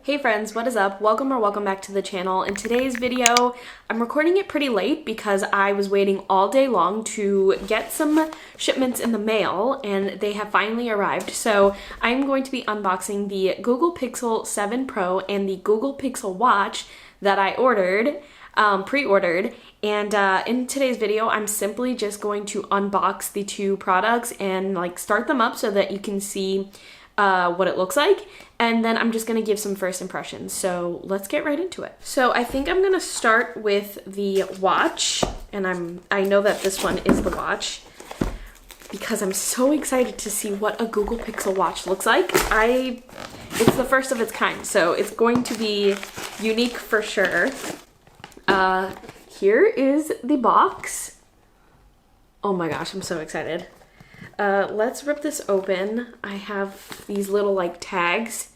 Hey friends, what is up? Welcome back to the channel. In today's video, I'm recording it pretty late because I was waiting all day long to get some shipments in the mail and they have finally arrived. So I'm going to be unboxing the Google Pixel 7 Pro and the Google Pixel Watch that I ordered, pre-ordered. And in today's video, I'm simply just going to unbox the two products and like start them up so that you can see what it looks like, and then I'm just gonna give some first impressions. So let's get right into it. So I think I'm gonna start with the watch, and I know that this one is the watch because I'm so excited to see what a Google Pixel Watch looks like. It's the first of its kind, so it's going to be unique for sure. Here is the box. Oh my gosh, I'm so excited. Let's rip this open. I have these little like tags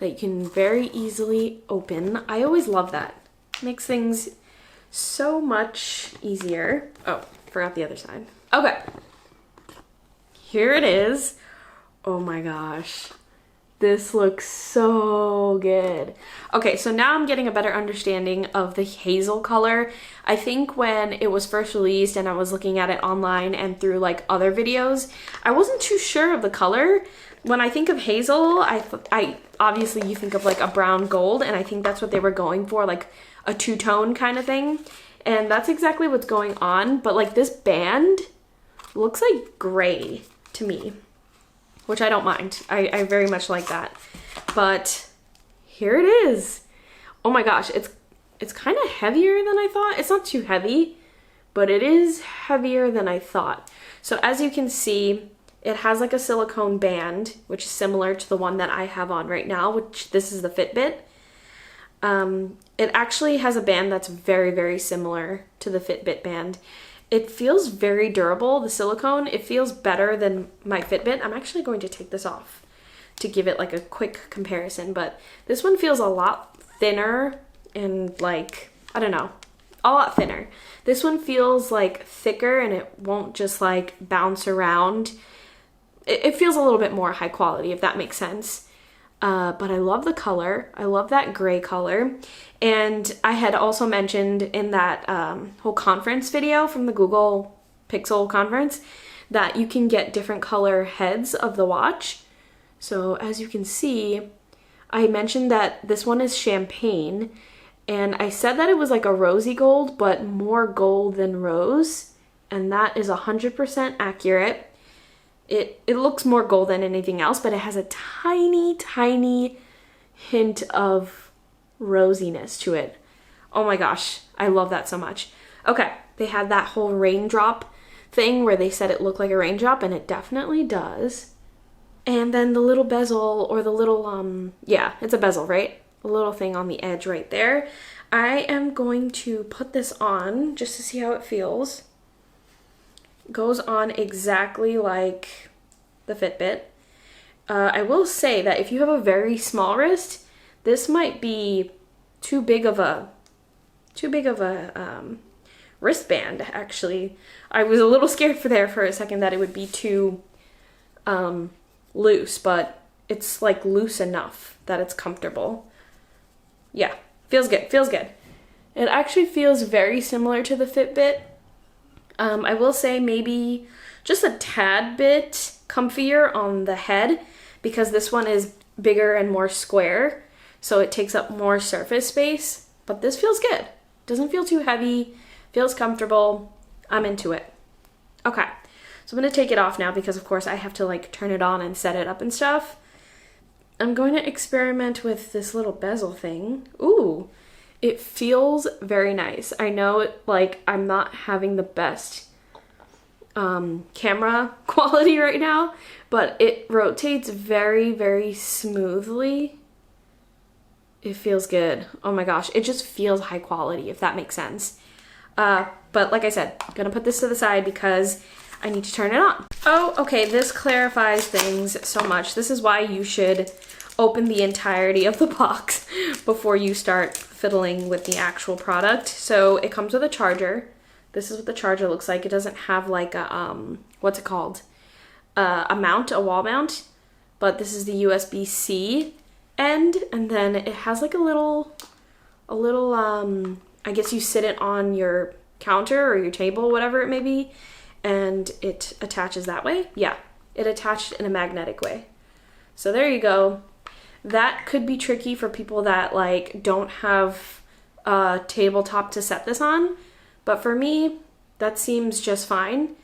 that you can very easily open. I always love that. Makes things so much easier. Oh, forgot the other side. Okay. Here it is. Oh my gosh. This looks so good. Okay, so now I'm getting a better understanding of the Hazel color. I think when it was first released and I was looking at it online and through like other videos, I wasn't too sure of the color. When I think of Hazel, I obviously you think of like a brown gold, and I think that's what they were going for, like a two-tone kind of thing. And that's exactly what's going on, but like this band looks like gray to me, which I don't mind. I very much like that. But here it is. Oh my gosh, it's kind of heavier than I thought. It's not too heavy, but it is heavier than I thought. So as you can see, it has like a silicone band, which is similar to the one that I have on right now, which this is the Fitbit. It actually has a band that's very, very similar to the Fitbit band. It feels very durable, the silicone. It feels better than my Fitbit. I'm actually going to take this off to give it like a quick comparison, but this one feels a lot thinner and like, I don't know, a lot thinner. This one feels like thicker and it won't just like bounce around. It feels a little bit more high quality, if that makes sense. But I love the color. I love that gray color. And I had also mentioned in that whole conference video from the Google Pixel conference that you can get different color heads of the watch. So as you can see, I mentioned that this one is champagne, and I said that it was like a rosy gold, but more gold than rose, and that is 100% accurate. It looks more gold than anything else, but it has a tiny, tiny hint of rosiness to it. Oh my gosh, I love that so much. Okay, they had that whole raindrop thing where they said it looked like a raindrop, and it definitely does. And then the little bezel, or the little, yeah, it's a bezel, right? A little thing on the edge right there. I am going to put this on just to see how it feels. Goes on exactly like the Fitbit. I will say that if you have a very small wrist, this might be too big of a wristband, actually. I was a little scared for a second that it would be too loose, but it's like loose enough that it's comfortable. Yeah, feels good, feels good. It actually feels very similar to the Fitbit. I will say maybe just a tad bit comfier on the head because this one is bigger and more square, so it takes up more surface space, but this feels good. Doesn't feel too heavy, feels comfortable. I'm into it. Okay, so I'm gonna take it off now because of course I have to like turn it on and set it up and stuff. I'm going to experiment with this little bezel thing. Ooh. It feels very nice. I know like I'm not having the best camera quality right now, but it rotates very, very smoothly. It feels good. Oh my gosh, it just feels high quality, if that makes sense. But like I said, I'm gonna put this to the side because I need to turn it on. Oh, okay, this clarifies things so much. This is why you should open the entirety of the box before you start fiddling with the actual product. So it comes with a charger. This is what the charger looks like. It doesn't have like a, what's it called? A mount, a wall mount, but this is the USB-C. end, and then it has like a little, I guess you sit it on your counter or your table, whatever it may be, and it attaches that way. Yeah, it attached in a magnetic way. So there you go. That could be tricky for people that like don't have a tabletop to set this on, but for me, that seems just fine.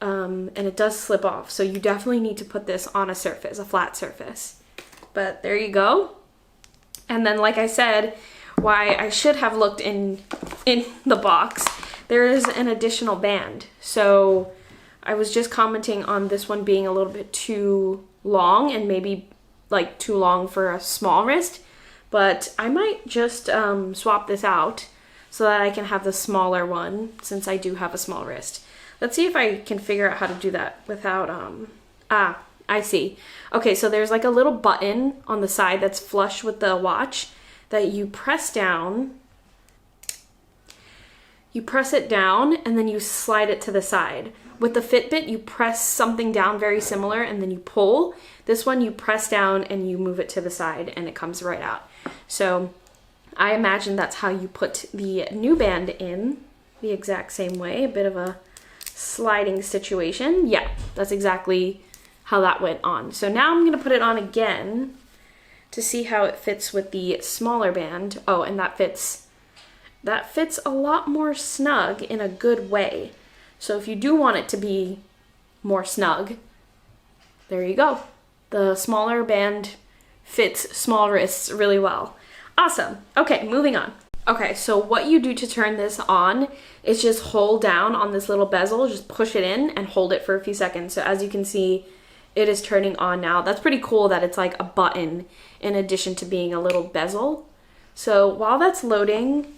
And it does slip off, so you definitely need to put this on a surface, a flat surface. But there you go. And then, like I said, why I should have looked in the box, there is an additional band. So I was just commenting on this one being a little bit too long and maybe like too long for a small wrist, but I might just swap this out so that I can have the smaller one, since I do have a small wrist. Let's see if I can figure out how to do that without, I see. Okay, so there's like a little button on the side that's flush with the watch that you press down. You press it down and then you slide it to the side. With the Fitbit, you press something down very similar and then you pull. This one you press down and you move it to the side and it comes right out. So I imagine that's how you put the new band in, the exact same way, a bit of a sliding situation. Yeah, that's exactly how that went on. So now I'm gonna put it on again to see how it fits with the smaller band. Oh, and that fits a lot more snug in a good way. So if you do want it to be more snug, there you go. The smaller band fits small wrists really well. Awesome. Okay, moving on. Okay, so what you do to turn this on is just hold down on this little bezel, just push it in and hold it for a few seconds. So as you can see, it is turning on now. That's pretty cool that it's like a button in addition to being a little bezel. So while that's loading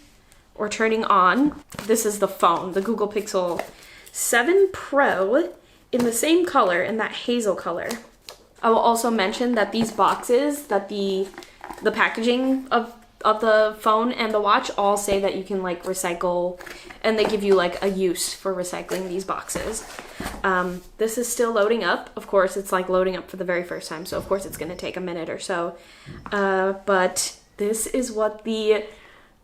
or turning on, this is the phone, the Google Pixel 7 Pro in the same color, in that hazel color. I will also mention that these boxes, that the packaging of the phone and the watch all say that you can like recycle, and they give you like a use for recycling these boxes. This is still loading up. Of course, it's like loading up for the very first time, so of course it's going to take a minute or so. But this is what the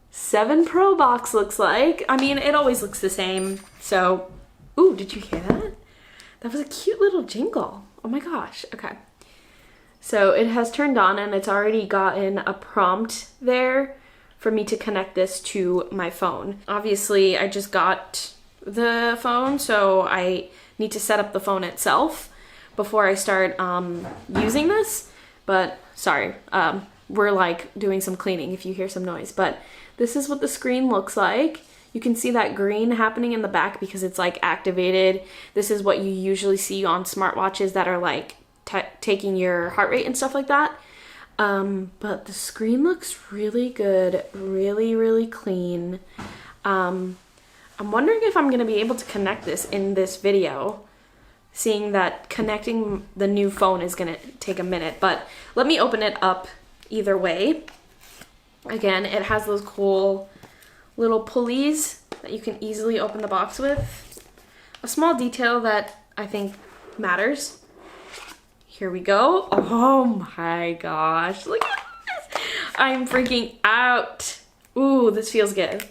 7 Pro box looks like. I mean, it always looks the same. So, ooh, did you hear that? That was a cute little jingle. Oh my gosh. Okay. So it has turned on and it's already gotten a prompt there for me to connect this to my phone. Obviously, I just got the phone, so I need to set up the phone itself before I start using this. But sorry, we're like doing some cleaning if you hear some noise. But this is what the screen looks like. You can see that green happening in the back because it's like activated. This is what you usually see on smartwatches that are like taking your heart rate and stuff like that. But the screen looks really good, really, really clean. I'm wondering if I'm gonna be able to connect this in this video, seeing that connecting the new phone is gonna take a minute, but let me open it up either way. Again, it has those cool little pulleys that you can easily open the box with. A small detail that I think matters. Here we go. Oh my gosh, look at this. I'm freaking out. Ooh, this feels good.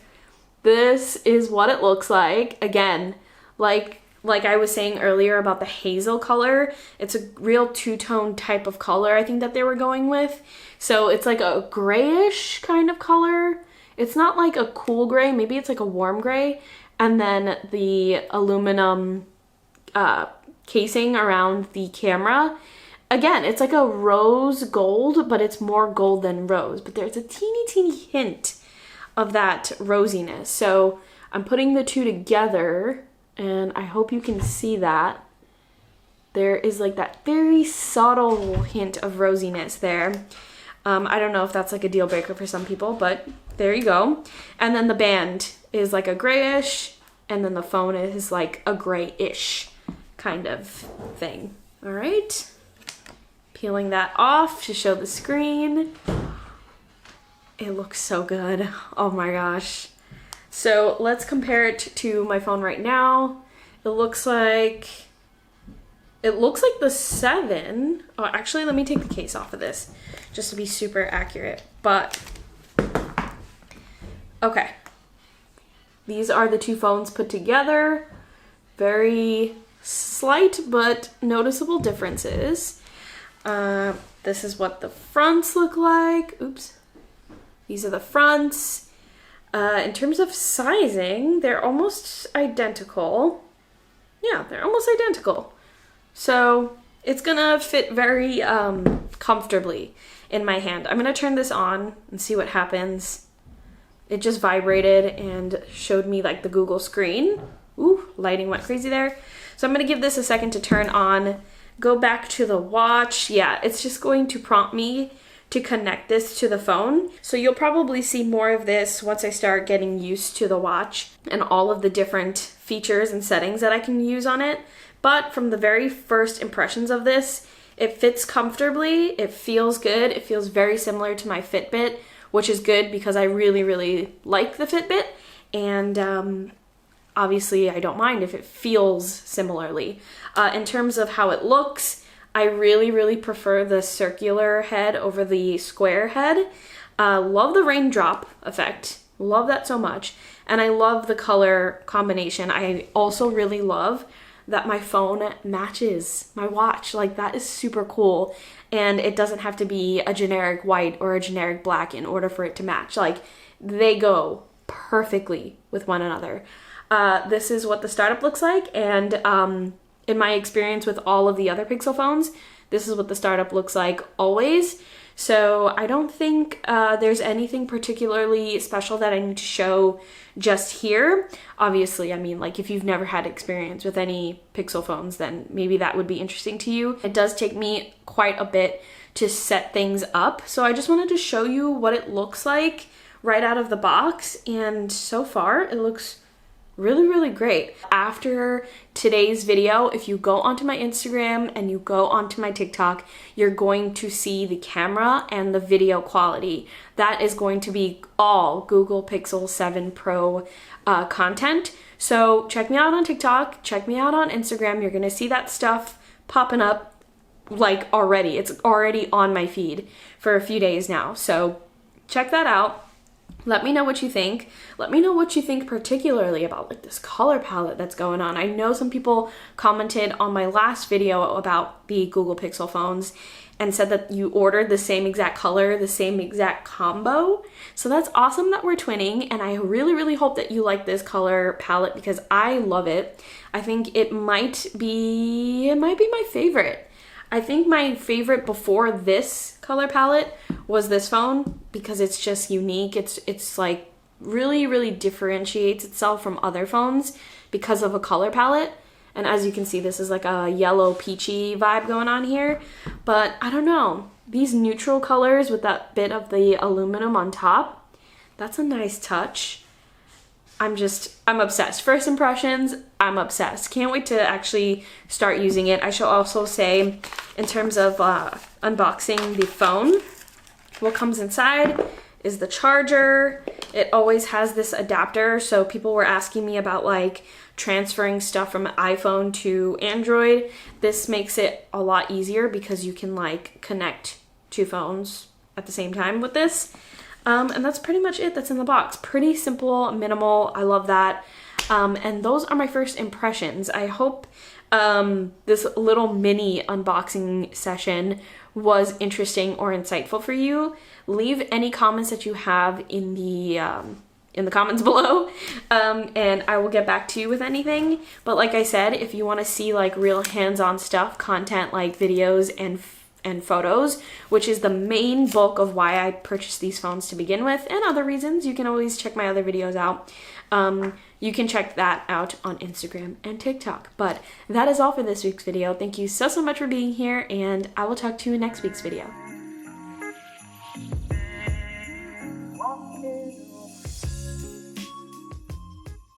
This is what it looks like. Again, like I was saying earlier about the hazel color, it's a real two-tone type of color I think that they were going with. So it's like a grayish kind of color. It's not like a cool gray, maybe it's like a warm gray. And then the aluminum casing around the camera. Again, it's like a rose gold, but it's more gold than rose. But there's a teeny hint of that rosiness. So I'm putting the two together, and I hope you can see that. There is like that very subtle hint of rosiness there. I don't know if that's like a deal breaker for some people, but there you go. And then the band is like a grayish, and then the phone is like a grayish kind of thing. All right. Peeling that off to show the screen. It looks so good. Oh my gosh. So let's compare it to my phone right now. It looks like It looks like the 7. Oh, actually, let me take the case off of this just to be super accurate. But, okay. These are the two phones put together. Very slight but noticeable differences. This is what the fronts look like. Oops. These are the fronts. In terms of sizing, they're almost identical. Yeah, they're almost identical. So it's gonna fit very comfortably in my hand. I'm gonna turn this on and see what happens. It just vibrated and showed me like the Google screen. Ooh, lighting went crazy there. So I'm gonna give this a second to turn on. Go back to the watch. Yeah, it's just going to prompt me to connect this to the phone. So you'll probably see more of this once I start getting used to the watch and all of the different features and settings that I can use on it. But from the very first impressions of this, it fits comfortably, it feels good, it feels very similar to my Fitbit, which is good because I really, really like the Fitbit. And obviously I don't mind if it feels similarly. In terms of how it looks, I really, really prefer the circular head over the square head. Love the raindrop effect. Love that so much. And I love the color combination. I also really love that my phone matches my watch. Like, that is super cool. And it doesn't have to be a generic white or a generic black in order for it to match. Like, they go perfectly with one another. This is what the startup looks like. And in my experience with all of the other Pixel phones, this is what the startup looks like always. So I don't think there's anything particularly special that I need to show just here. Obviously, I mean, like, if you've never had experience with any Pixel phones, then maybe that would be interesting to you. It does take me quite a bit to set things up. So I just wanted to show you what it looks like right out of the box. And so far, it looks really, really great. After today's video, if you go onto my Instagram and you go onto my TikTok, you're going to see the camera and the video quality. That is going to be all Google Pixel 7 Pro content. So check me out on TikTok, check me out on Instagram. You're gonna see that stuff popping up like already. It's already on my feed for a few days now. So check that out. Let me know what you think. Let me know what you think particularly about like this color palette that's going on. I know some people commented on my last video about the Google Pixel phones and said that you ordered the same exact color, the same exact combo. So that's awesome that we're twinning, and I really, really hope that you like this color palette because I love it. I think it might be my favorite. I think my favorite before this color palette was this phone because it's just unique. It's like really, really differentiates itself from other phones because of a color palette. And as you can see, this is like a yellow peachy vibe going on here. But I don't know, these neutral colors with that bit of the aluminum on top, that's a nice touch. I'm obsessed. First impressions, I'm obsessed. Can't wait to actually start using it. I shall also say, in terms of unboxing the phone, what comes inside is the charger. It always has this adapter, so people were asking me about like transferring stuff from iPhone to Android. This makes it a lot easier because you can like connect two phones at the same time with this. And that's pretty much it that's in the box. Pretty simple, minimal. I love that. And those are my first impressions. I hope this little mini unboxing session was interesting or insightful for you. Leave any comments that you have in the comments below, and I will get back to you with anything. But like I said, if you want to see like real hands-on stuff, content like videos and photos, which is the main bulk of why I purchased these phones to begin with, and other reasons, you can always check my other videos out. You can check that out on Instagram and TikTok. But that is all for this week's video. Thank you so much for being here, and I will talk to you in next week's video.